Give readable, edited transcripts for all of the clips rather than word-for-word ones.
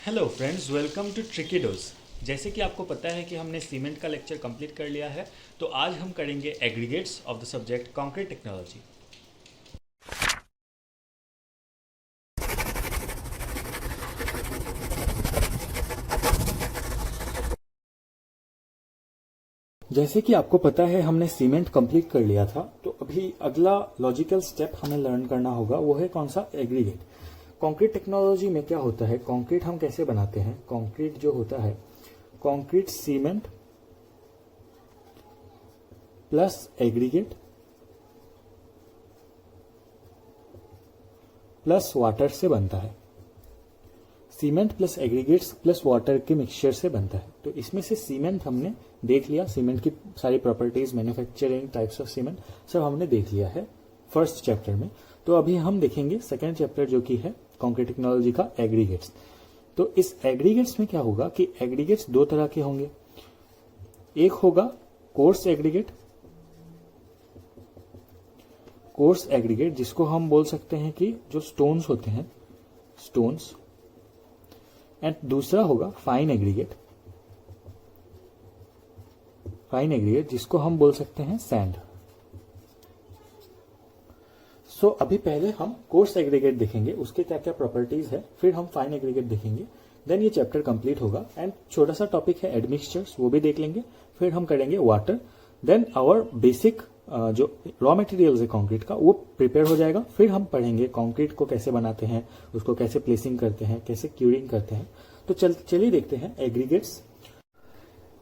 Hello friends, welcome to ट्रिकीडोज। जैसे कि आपको पता है कि हमने सीमेंट का लेक्चर कंप्लीट कर लिया है, तो आज हम करेंगे aggregates of the subject concrete technology. जैसे कि आपको पता है हमने सीमेंट कंप्लीट कर लिया था, तो अभी अगला लॉजिकल स्टेप हमें लर्न करना होगा, वो है कौन सा? एग्रीगेट। कंक्रीट टेक्नोलॉजी में क्या होता है, कंक्रीट हम कैसे बनाते हैं? कंक्रीट जो होता है, concrete cement plus aggregate plus water से बनता है। Cement plus aggregates plus water के मिक्सचर से बनता है। तो इसमें से सीमेंट हमने देख लिया, सीमेंट की सारी properties, manufacturing, types of cement सब हमने देख लिया है फर्स्ट चैप्टर में। तो अभी हम देखेंगे सेकेंड चैप्टर जो कि है कंक्रीट टेक्नोलॉजी का एग्रीगेट्स। तो इस एग्रीगेट्स में क्या होगा कि एग्रीगेट्स दो तरह के होंगे। एक होगा कोर्स एग्रीगेट, कोर्स एग्रीगेट जिसको हम बोल सकते हैं कि जो स्टोन्स होते हैं, स्टोन्स, एंड दूसरा होगा फाइन एग्रीगेट, फाइन एग्रीगेट जिसको हम बोल सकते हैं सैंड। सो अभी पहले हम कोर्स एग्रीगेट देखेंगे, उसके क्या क्या प्रॉपर्टीज है, फिर हम फाइन एग्रीगेट देखेंगे, देन ये चैप्टर कंप्लीट होगा। एंड छोटा सा टॉपिक है एडमिक्सचर्स, वो भी देख लेंगे। फिर हम करेंगे वाटर, देन आवर बेसिक जो रॉ मटेरियल्स है कंक्रीट का वो प्रिपेयर हो जाएगा। फिर हम पढ़ेंगे कंक्रीट को कैसे बनाते हैं, उसको कैसे प्लेसिंग करते हैं, कैसे क्यूरिंग करते हैं। तो चलिए देखते हैं एग्रीगेट्स।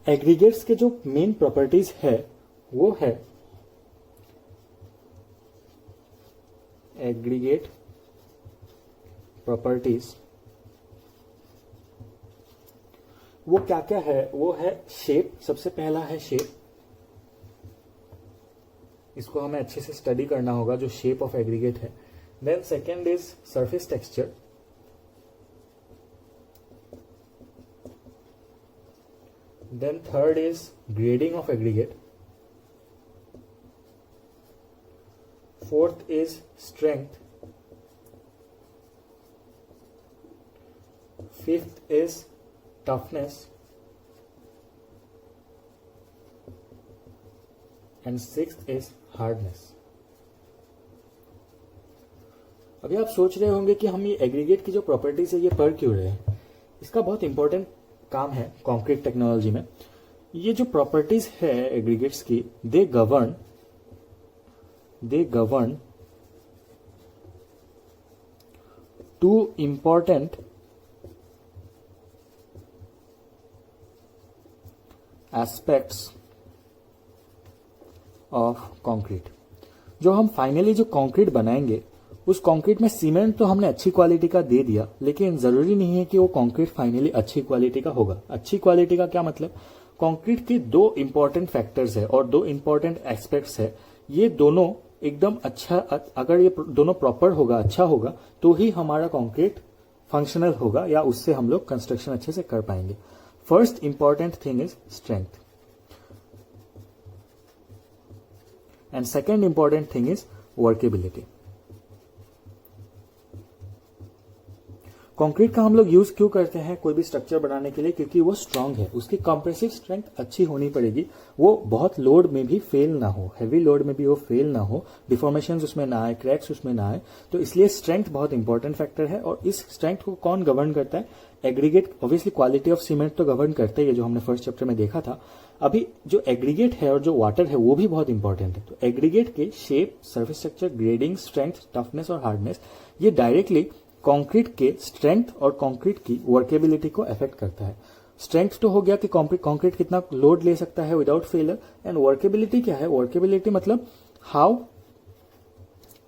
एग्रीगेट्स के जो मेन प्रॉपर्टीज है वो है एग्रीगेट प्रॉपर्टीज। वो क्या क्या है? वो है शेप, सबसे पहला है शेप, इसको हमें अच्छे से स्टडी करना होगा जो शेप ऑफ एग्रीगेट है। Then second is surface texture, then third is grading of aggregate, fourth is strength, fifth is toughness, and sixth is hardness. अभी आप सोच रहे होंगे कि हम ये एग्रीगेट की जो प्रॉपर्टीज है ये पढ़ क्यों रहे हैं। इसका बहुत इंपॉर्टेंट काम है कंक्रीट टेक्नोलॉजी में। ये जो प्रॉपर्टीज है एग्रीगेट्स की, they govern two important aspects of concrete. जो हम फाइनली जो कंक्रीट बनाएंगे, उस कंक्रीट में सीमेंट तो हमने अच्छी क्वालिटी का दे दिया, लेकिन जरूरी नहीं है कि वो कंक्रीट फाइनली अच्छी क्वालिटी का होगा। अच्छी क्वालिटी का क्या मतलब? कंक्रीट के दो इंपॉर्टेंट फैक्टर्स है और दो इंपॉर्टेंट एस्पेक्ट्स है। ये दोनों एकदम अच्छा, अगर ये दोनों प्रॉपर होगा, अच्छा होगा, तो ही हमारा कंक्रीट फंक्शनल होगा या उससे हम लोग कंस्ट्रक्शन अच्छे से कर पाएंगे। First important thing is strength, and second important thing is workability। Concrete का हम लोग यूज क्यों करते हैं कोई भी स्ट्रक्चर बनाने के लिए? क्योंकि वो स्ट्रांग है, उसकी कंप्रेसिव स्ट्रेंथ अच्छी होनी पड़ेगी, वो बहुत लोड में भी फेल ना हो, हैवी लोड में भी वो फेल ना हो, डिफॉर्मेशंस उसमें ना आए, क्रैक्स उसमें ना आए। तो इसलिए स्ट्रेंथ बहुत इंपॉर्टेंट फैक्टर है। और इस स्ट्रेंथ को कौन गवर्न करता है? Aggregate. Obviously quality of cement तो गवर्न करते ही है, जो हमने फर्स्ट चैप्टर में देखा था। अभी जो एग्रीगेट है और जो वाटर है वो भी बहुत इंपॉर्टेंट है। तो एग्रीगेट के shape, surface structure, grading, strength, toughness और हार्डनेस, ये डायरेक्टली कंक्रीट के स्ट्रेंथ और कंक्रीट की वर्केबिलिटी को अफेक्ट करता है। स्ट्रेंथ तो हो गया कि कंक्रीट कितना लोड ले सकता है विदाउट फेलियर, एंड वर्केबिलिटी क्या है? वर्केबिलिटी मतलब how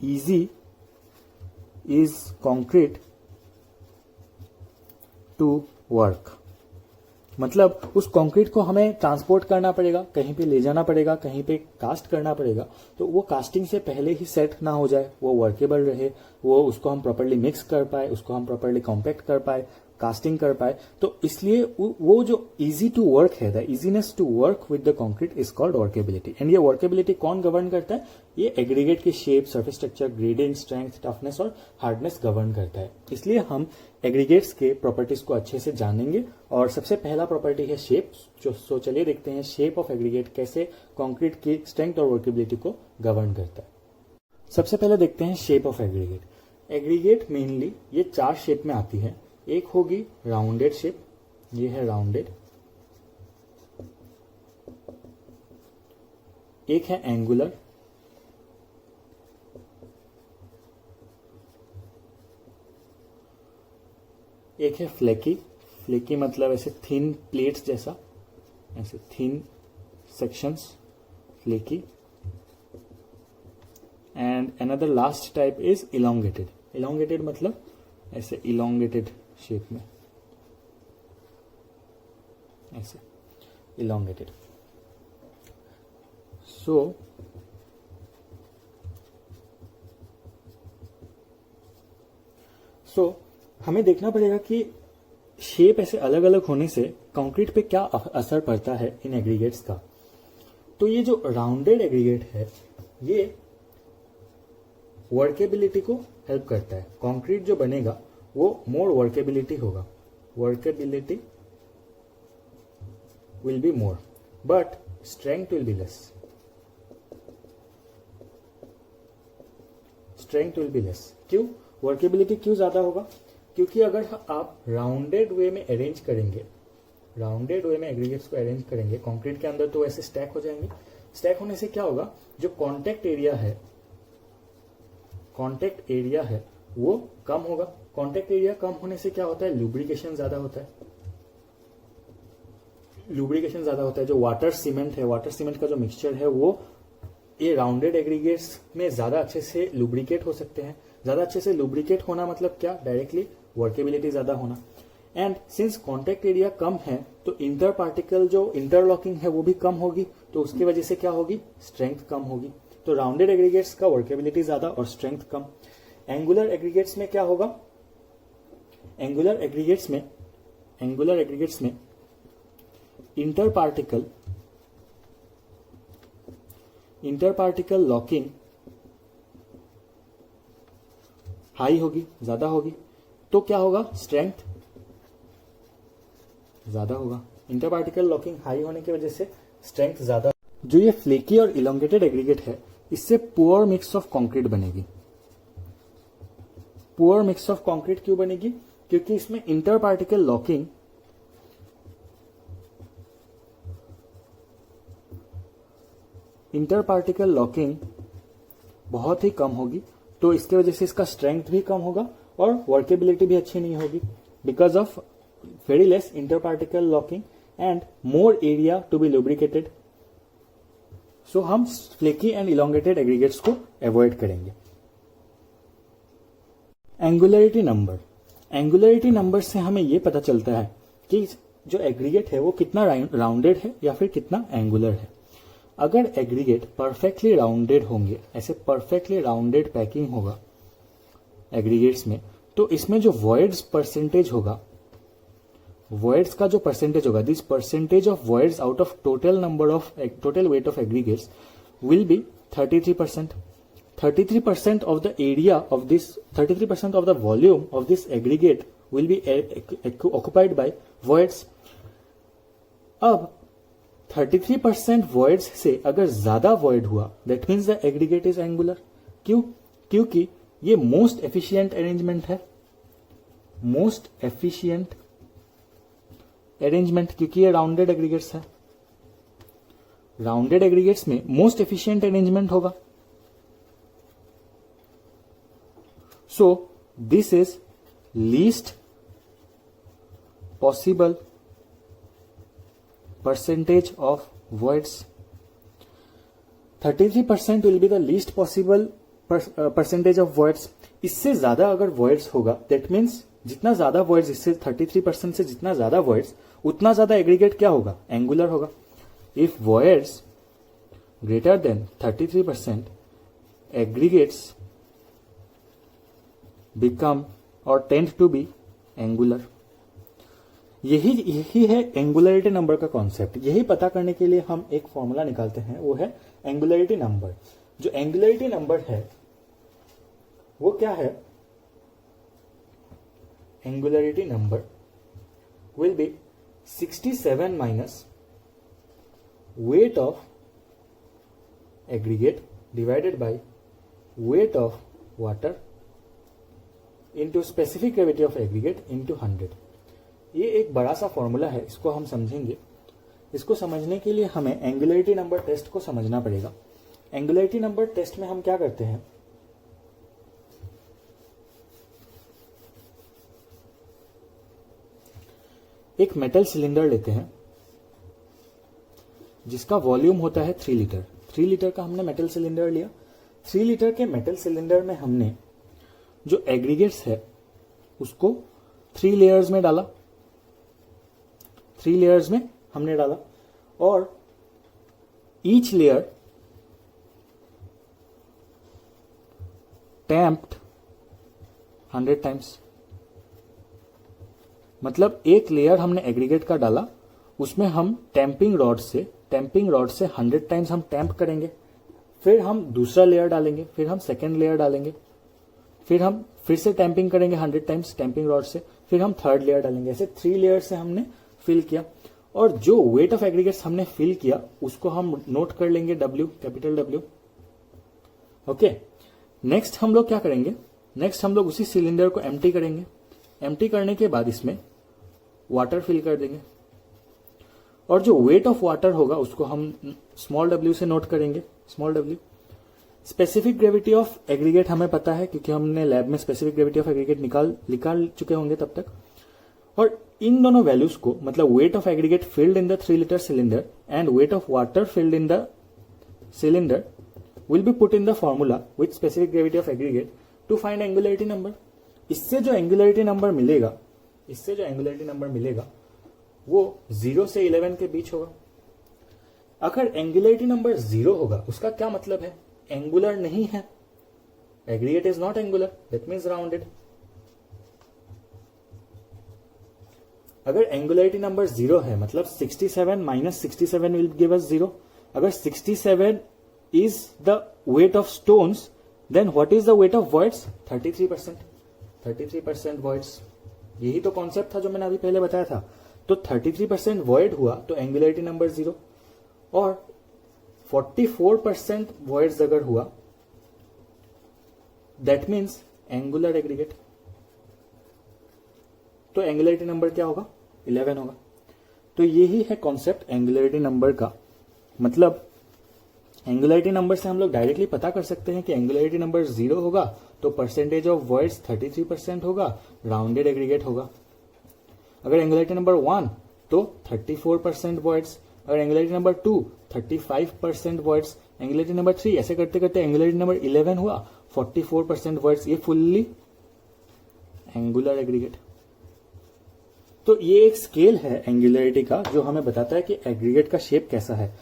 easy is concrete to work. मतलब उस कंक्रीट को हमें ट्रांसपोर्ट करना पड़ेगा, कहीं पे ले जाना पड़ेगा, कहीं पे कास्ट करना पड़ेगा, तो वो कास्टिंग से पहले ही सेट ना हो जाए, वो वर्केबल रहे, वो उसको हम प्रॉपर्ली मिक्स कर पाए, उसको हम प्रॉपर्ली कॉम्पैक्ट कर पाए, कास्टिंग कर पाए। तो इसलिए वो जो इजी टू वर्क है, the easiness to work with the concrete is called workability. And ये वर्केबिलिटी कौन गवर्न करता है? ये एग्रीगेट की shape, surface structure, grading, strength, toughness और हार्डनेस गवर्न करता है। इसलिए हम एग्रीगेट्स के प्रॉपर्टीज को अच्छे से जानेंगे। और सबसे पहला प्रॉपर्टी है शेप। सो चलिए देखते हैं शेप ऑफ एग्रीगेट कैसे कंक्रीट की स्ट्रेंथ और वर्केबिलिटी को गवर्न करता है। सबसे पहले देखते हैं shape of aggregate. Aggregate mainly ये 4 शेप में आती है। एक होगी राउंडेड शेप, ये है राउंडेड। एक है एंगुलर, एक है फ्लेकी। फ्लेकी मतलब ऐसे थिन प्लेट्स जैसा, ऐसे thin sections, flaky. And another last type is elongated. Elongated मतलब ऐसे इलोंगेटेड शेप में, ऐसे इलोंगेटेड। सो हमें देखना पड़ेगा कि शेप ऐसे अलग अलग होने से कंक्रीट पे क्या असर पड़ता है इन एग्रीगेट्स का। तो ये जो राउंडेड एग्रीगेट है ये वर्केबिलिटी को हेल्प करता है। कंक्रीट जो बनेगा वो मोर वर्केबिलिटी होगा, workability will be more but strength will be less, strength will be less. क्यों वर्केबिलिटी क्यों ज्यादा होगा? क्योंकि अगर आप राउंडेड वे में अरेंज करेंगे, राउंडेड वे में एग्रीगेट्स को अरेंज करेंगे कंक्रीट के अंदर, तो ऐसे स्टैक हो जाएंगे। स्टैक होने से क्या होगा, जो कांटेक्ट एरिया है, कांटेक्ट एरिया है वो कम होगा। कांटेक्ट एरिया कम होने से क्या होता है, लुब्रिकेशन ज्यादा होता है। लुब्रिकेशन ज्यादा होता है। जो वाटर सीमेंट है, वाटर सीमेंट का जो मिक्सचर है वो ये राउंडेड एग्रीगेट्स में ज्यादा अच्छे से लुब्रिकेट हो सकते हैं। ज्यादा अच्छे से लुब्रिकेट होना मतलब क्या, डायरेक्टली वर्केबिलिटी ज्यादा होना। एंड सिंस कॉन्टेक्ट एरिया कम है तो इंटर पार्टिकल जो इंटरलॉकिंग है वो भी कम होगी, तो उसकी वजह से क्या होगी, स्ट्रेंथ कम होगी। तो राउंडेड एग्रीगेट्स का वर्केबिलिटी ज्यादा और स्ट्रेंथ कम। एंगुलर एग्रीगेट्स में क्या होगा, एंगुलर एग्रीगेट्स में इंटर पार्टिकल लॉकिंग हाई होगी, ज्यादा होगी। तो क्या होगा, स्ट्रेंथ ज्यादा होगा। इंटर पार्टिकल लॉकिंग हाई होने की वजह से स्ट्रेंथ ज्यादा। जो ये फ्लेकी और इलोंगेटेड एग्रीगेट है इससे पुअर मिक्स ऑफ कंक्रीट बनेगी। पुअर मिक्स ऑफ कंक्रीट क्यों बनेगी, क्योंकि इसमें इंटर पार्टिकल लॉकिंग बहुत ही कम होगी। तो इसके वजह से इसका स्ट्रेंथ भी कम होगा और वर्केबिलिटी भी अच्छी नहीं होगी, because of very less inter particle locking and more area to be lubricated. So हम फ्लेकी एंड इलोंगेटेड एग्रीगेट्स को अवॉइड करेंगे। एंगुलरिटी नंबर, एंगुलरिटी नंबर से हमें यह पता चलता है कि जो एग्रीगेट है वो कितना राउंडेड है या फिर कितना एंगुलर है। अगर एग्रीगेट परफेक्टली राउंडेड होंगे, ऐसे परफेक्टली राउंडेड पैकिंग होगा एग्रीगेट्स में, तो इसमें जो वॉइड्स परसेंटेज होगा, वॉइड्स का जो परसेंटेज होगा, this percentage of voids out of total weight of aggregates will be 33%. 33% of the area of this, 33% of the volume of this aggregate will be occupied by voids. अब 33% voids से अगर ज्यादा void हुआ, that means the aggregate is angular. क्यों? क्योंकि ये most efficient arrangement है, most efficient arrangement, क्योंकि ये राउंडेड एग्रीगेट्स है। राउंडेड एग्रीगेट्स में मोस्ट एफिशिएंट अरेंजमेंट होगा। So this is least possible percentage of voids. 33% will be the least possible percentage of voids. इससे ज्यादा अगर voids होगा, that means जितना ज्यादा voids, इससे 33% से जितना ज्यादा voids, उतना ज्यादा aggregate क्या होगा, angular होगा. If voids greater than 33%, aggregates become or tend to be angular. यही है एंगुलरिटी नंबर का कॉन्सेप्ट। यही पता करने के लिए हम एक फॉर्मूला निकालते हैं, वो है एंगुलरिटी नंबर। जो एंगुलरिटी नंबर है वो क्या है? Angularity number will be 67 minus weight of aggregate divided by weight of water into specific gravity of aggregate into 100। ये एक बड़ा सा फॉर्मूला है, इसको हम समझेंगे। इसको समझने के लिए हमें एंगुलरिटी नंबर टेस्ट को समझना पड़ेगा। एंगुलरिटी नंबर टेस्ट में हम क्या करते हैं, एक मेटल सिलेंडर लेते हैं जिसका वॉल्यूम होता है 3 लीटर। 3 लीटर का हमने मेटल सिलेंडर लिया। 3 लीटर के मेटल सिलेंडर में हमने जो एग्रीगेट्स है उसको 3 लेयर्स में डाला। 3 लेयर्स में हमने डाला और ईच लेयर टैम्प्ड 100 टाइम्स। मतलब एक लेयर हमने एग्रीगेट का डाला, उसमें हम टैंपिंग रॉड से 100 टाइम्स हम टैंप करेंगे। फिर हम दूसरा लेयर डालेंगे, फिर हम सेकेंड लेयर डालेंगे, फिर हम फिर से टैंपिंग करेंगे 100 टाइम्स टैंपिंग रॉड से, फिर हम थर्ड लेयर डालेंगे। ऐसे 3 लेयर से हमने फिल किया और जो वेट ऑफ एग्रीगेट्स हमने फिल किया उसको हम नोट कर लेंगे W, capital W। Okay, next हम लोग क्या करेंगे, नेक्स्ट हम लोग उसी सिलेंडर को एम्प्टी करेंगे। एम्प्टी करने के बाद इसमें वाटर फिल कर देंगे और जो वेट ऑफ वाटर होगा उसको हम स्मॉल w से नोट करेंगे, small w। Specific gravity of aggregate हमें पता है क्योंकि हमने लैब में स्पेसिफिक ग्रेविटी ऑफ एग्रीगेट निकाल चुके होंगे तब तक। और इन दोनों वैल्यूज को, मतलब weight of aggregate filled in the 3 litre cylinder and weight of water filled in the cylinder will be put in the formula with specific gravity of aggregate to find angularity number. इससे जो angularity number मिलेगा वो 0 से 11 के बीच होगा। अगर angularity number 0 होगा उसका क्या मतलब है, एंगुलर नहीं है, aggregate is not angular, that means rounded. अगर एंगुलरिटी नंबर 0 है मतलब 67 माइनस 67 विल गिव अस 0। अगर 67 is the weight of stones then what is the weight of words, 33% words. यही तो कॉन्सेप्ट था जो मैंने अभी पहले बताया था। तो 33% वॉइड हुआ तो एंगुलरिटी नंबर 0, और 44% वॉइड्स अगर हुआ दैट मीन्स एंगुलर एग्रीगेट। तो एंगुलरिटी नंबर क्या होगा, 11 होगा। तो यही है कॉन्सेप्ट एंगुलरिटी नंबर का। मतलब एंगुलरिटी नंबर से हम लोग डायरेक्टली पता कर सकते हैं कि एंगुलरिटी नंबर 0 होगा तो परसेंटेज ऑफ वर्ड्स 33% होगा, राउंडेड एग्रीगेट होगा। अगर एंगुलरिटी नंबर 1 तो 34% वर्ड्स, अगर angularity number 2 35% words, angularity number 3 ऐसे करते करते एंगुलरिटी नंबर 11 हुआ 44% वर्ड्स। ये फुल्ली एंगुलर एग्रीगेट। तो ये एक स्केल है एंगुलरिटी का जो हमें बताता है कि एग्रीगेट का शेप कैसा है,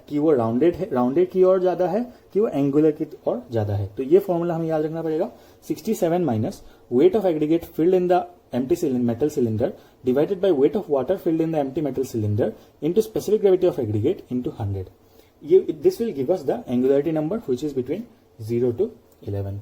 कि वो राउंडेड है, राउंडेड की ओर ज्यादा है कि वो एंगुलर की ओर ज्यादा है। तो ये फॉर्मूला हमें याद रखना पड़ेगा, 67 minus weight of aggregate filled in the empty metal cylinder divided by weight of water filled in the empty metal cylinder into specific gravity of aggregate into 100. This will give us the angularity number which is between 0 to 11.